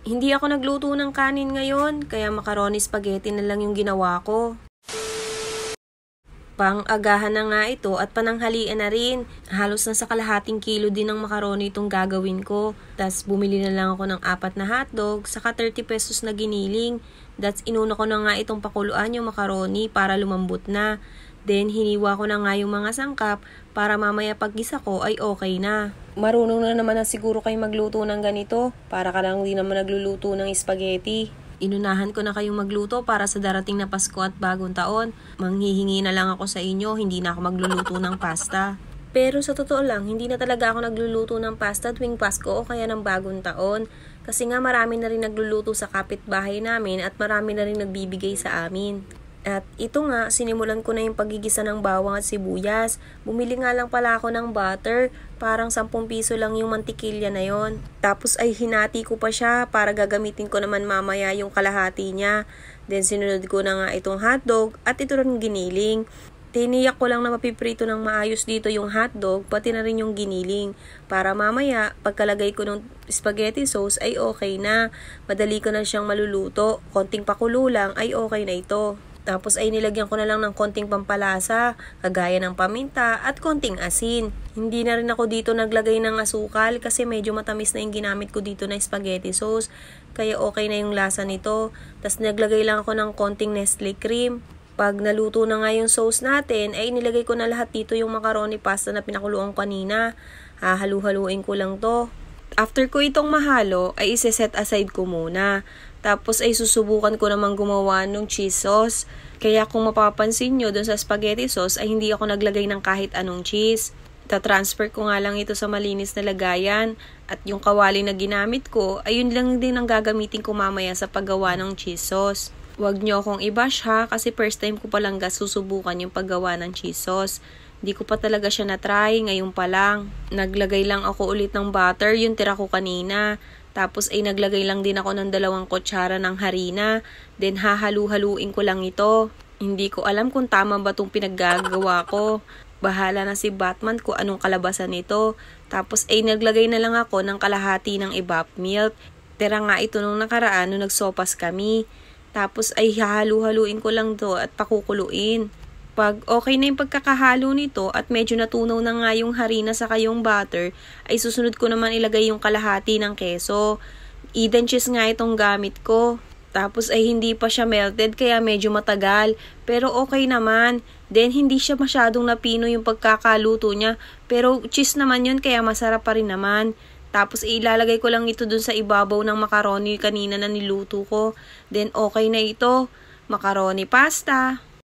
Hindi ako nagluto ng kanin ngayon, kaya macaroni spaghetti na lang yung ginawa ko. Pang-agahan na nga ito at pananghalian na rin. Halos nasa kalahating kilo din ng macaroni itong gagawin ko. Tapos bumili na lang ako ng 4 na hotdog, saka 30 pesos na giniling. That's inuna ko na nga itong pakuluan yung macaroni para lumambot na. Then hiniwa ko na nga yung mga sangkap para mamaya paggisa ko ay okay na. Marunong na naman na siguro kayo magluto ng ganito. Para ka lang din naman nagluluto ng spaghetti. Inunahan ko na kayong magluto para sa darating na Pasko at Bagong Taon. Manghihingi na lang ako sa inyo, hindi na ako magluluto ng pasta. Pero sa totoo lang, hindi na talaga ako nagluluto ng pasta tuwing Pasko o kaya ng Bagong Taon. Kasi nga marami na rin nagluluto sa kapitbahay namin at marami na rin nagbibigay sa amin. At ito nga, sinimulan ko na yung paggigisa ng bawang at sibuyas. Bumili nga lang pala ako ng butter. Parang 10 piso lang yung mantikilya na yon. Tapos ay hinati ko pa siya para gagamitin ko naman mamaya yung kalahati niya. Then sinunod ko na nga itong hotdog at ito rin giniling. Tiniyak ko lang na mapiprito ng maayos dito yung hotdog, pati na rin yung giniling. Para mamaya, pagkalagay ko ng spaghetti sauce ay okay na. Madali ko na siyang maluluto. Konting pakulo lang ay okay na ito. Tapos ay nilagyan ko na lang ng konting pampalasa, kagaya ng paminta at konting asin. Hindi na rin ako dito naglagay ng asukal kasi medyo matamis na yung ginamit ko dito na spaghetti sauce. Kaya okay na yung lasa nito. Tapos naglagay lang ako ng konting Nestle cream. Pag naluto na nga yung sauce natin, ay nilagay ko na lahat dito yung macaroni pasta na pinakuluan ko kanina. Hahalu-haluin ko lang to. After ko itong mahalo, ay ise-set aside ko muna. Tapos ay susubukan ko namang gumawa ng cheese sauce. Kaya kung mapapansin nyo dun sa spaghetti sauce ay hindi ako naglagay ng kahit anong cheese. Ta-transfer ko nga lang ito sa malinis na lagayan. At yung kawali na ginamit ko, ayun lang din ang gagamitin ko mamaya sa paggawa ng cheese sauce. Huwag nyo akong i-bash ha, kasi first time ko palang susubukan yung paggawa ng cheese sauce. Hindi ko pa talaga siya na-try, ngayon pa lang. Naglagay lang ako ulit ng butter, yung tira ko kanina. Tapos ay naglagay lang din ako ng 2 kutsara ng harina. Then hahalu-haluin ko lang ito. Hindi ko alam kung tama ba itong pinaggagawa ko. Bahala na si Batman kung anong kalabasan nito. Tapos ay naglagay na lang ako ng kalahati ng evap milk. Tira nga ito nung nakaraan nung nagsopas kami. Tapos ay hahalu-haluin ko lang to at pakukuluin. Pag okay na yung pagkakahalo nito at medyo natunaw na nga yung harina sa yung butter, ay susunod ko naman ilagay yung kalahati ng keso. Eden cheese nga itong gamit ko. Tapos ay hindi pa siya melted kaya medyo matagal. Pero okay naman. Then hindi siya masyadong napino yung pagkakaluto niya. Pero cheese naman yun kaya masarap pa rin naman. Tapos ilalagay ko lang ito dun sa ibabaw ng macaroni kanina na niluto ko. Then okay na ito. Macaroni pasta.